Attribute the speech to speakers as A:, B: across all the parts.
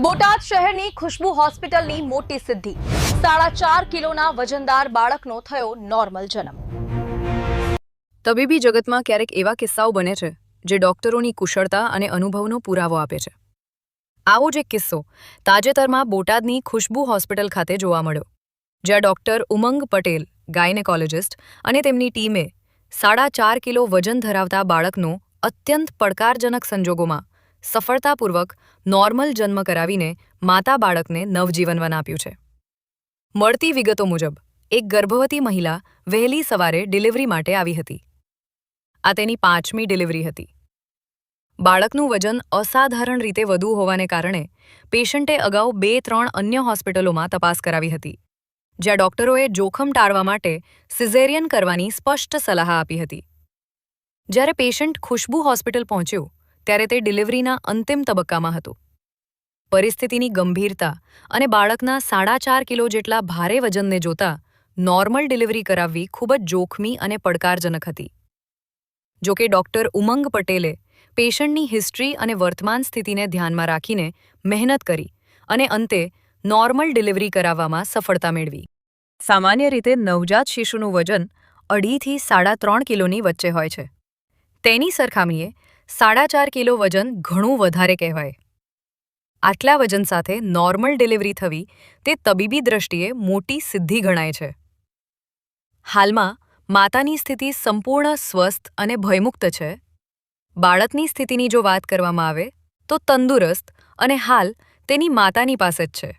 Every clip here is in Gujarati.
A: બોટાદ શહેરની ખુશ્બુ હોસ્પિટલની મોટી સિદ્ધિ 4.5 કિલોના વજનદાર બાળકનો થયો નોર્મલ જન્મ।
B: તબીબી જગતમાં ક્યારેક એવા કિસ્સાઓ બને છે જે ડોક્ટરોની કુશળતા અને અનુભવનો પુરાવો આપે છે। આવો જ એક કિસ્સો તાજેતરમાં બોટાદની ખુશ્બુ હોસ્પિટલ ખાતે જોવા મળ્યો, જ્યાં ડોક્ટર ઉમંગ પટેલ ગાયનેકોલોજિસ્ટ અને તેમની ટીમે 4.5 કિલો વજન ધરાવતા બાળકનો અત્યંત પડકારજનક સંજોગોમાં સફળતાપૂર્વક નોર્મલ જન્મ કરાવીને માતા બાળકને નવજીવન આપ્યું છે। મળતી વિગતો મુજબ એક ગર્ભવતી મહિલા વહેલી સવારે ડિલિવરી માટે આવી હતી। આ તેની 5મી ડિલિવરી હતી। બાળકનું વજન અસાધારણ રીતે વધુ હોવાને કારણે પેશન્ટે અગાઉ 2-3 અન્ય હોસ્પિટલોમાં તપાસ કરાવી હતી, જ્યાં ડોક્ટરોએ જોખમ ટાળવા માટે સિઝેરિયન કરવાની સ્પષ્ટ સલાહ આપી હતી। જ્યારે પેશન્ટ ખુશ્બુ હોસ્પિટલ પહોંચ્યું ત્યારે તે ડિલિવરીના અંતિમ તબક્કામાં હતું। પરિસ્થિતિની ગંભીરતા અને બાળકના 4.5 કિલો જેટલા ભારે વજનને જોતા નોર્મલ ડિલિવરી કરાવવી ખૂબ જ જોખમી અને પડકારજનક હતી। જોકે ડોક્ટર ઉમંગ પટેલે પેશન્ટની હિસ્ટ્રી અને વર્તમાન સ્થિતિને ધ્યાનમાં રાખીને મહેનત કરી અને અંતે નોર્મલ ડિલિવરી કરાવવામાં સફળતા મેળવી। સામાન્ય રીતે નવજાત શિશુનું વજન 2.5 થી 3.5 કિલોની વચ્ચે હોય છે। તેની સરખામણીએ 4.5 કિલો વજન ઘણું વધારે કહેવાય। આટલા વજન સાથે નોર્મલ ડિલિવરી થવી તે તબીબી દ્રષ્ટિએ મોટી સિદ્ધિ ગણાય છે। હાલમાં માતાની સ્થિતિ સંપૂર્ણ સ્વસ્થ અને ભયમુક્ત છે। બાળકની સ્થિતિની જો વાત કરવામાં આવે તો તંદુરસ્ત અને હાલ તેની માતાની પાસે જ છે।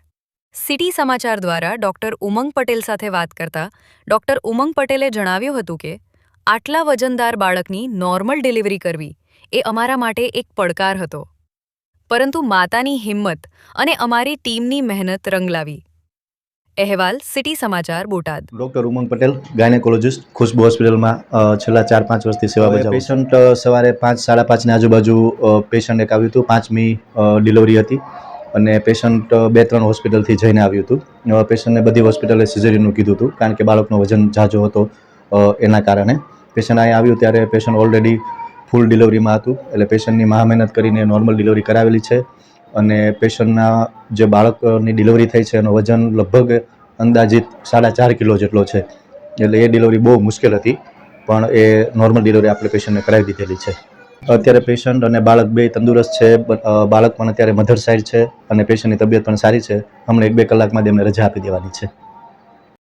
B: સિટી સમાચાર દ્વારા ડોક્ટર ઉમંગ પટેલ સાથે વાત કરતા ડોક્ટર ઉમંગ પટેલે જણાવ્યું હતું કે આટલા વજનદાર બાળકની નોર્મલ ડિલિવરી કરવી એ અમારા માટે એક પડકાર હતો, પરંતુ માતાની હિંમત અને અમારી ટીમની મહેનત રંગ લાવી। અહેવાલ સિટી સમાચાર બોટાદ।
C: ડૉક્ટર ઉમંગ પટેલ ગાયનેકોલોજિસ્ટ ખુશ્બુ હોસ્પિટલમાં છેલ્લા 4-5 વર્ષથી સેવા બજાવું। પેશન્ટ સવારે 5-5:30ની આજુબાજુ પેશન્ટ એક આવ્યું હતું। 5મી ડિલિવરી હતી અને પેશન્ટ 2-3 હોસ્પિટલથી જઈને આવ્યું હતું। પેશન્ટને બધી હોસ્પિટલે સિઝેરિયનનું કીધું હતું, કારણ કે બાળકનો વજન ઝાઝો હતો એના કારણે। પેશન્ટ અહીં આવ્યું ત્યારે પેશન્ટ ઓલરેડી ફૂલ ડિલિવરીમાં હતું, એટલે પેશન્ટની મહા મહેનત કરીને નોર્મલ ડિલિવરી કરાવેલી છે અને પેશન્ટના જે બાળકની ડિલિવરી થઈ છે એનું વજન લગભગ અંદાજિત 4.5 કિલો જેટલો છે। એટલે એ ડિલિવરી બહુ મુશ્કેલ હતી, પણ એ નોર્મલ ડિલિવરી આપણે પેશન્ટને કરાવી દીધેલી છે। અત્યારે પેશન્ટ અને બાળક બે તંદુરસ્ત છે। બાળક પણ અત્યારે મધર સાઇડ છે અને પેશન્ટની તબિયત પણ સારી છે। હમણાં 1-2 કલાકમાં જ એમને રજા આપી દેવાની છે।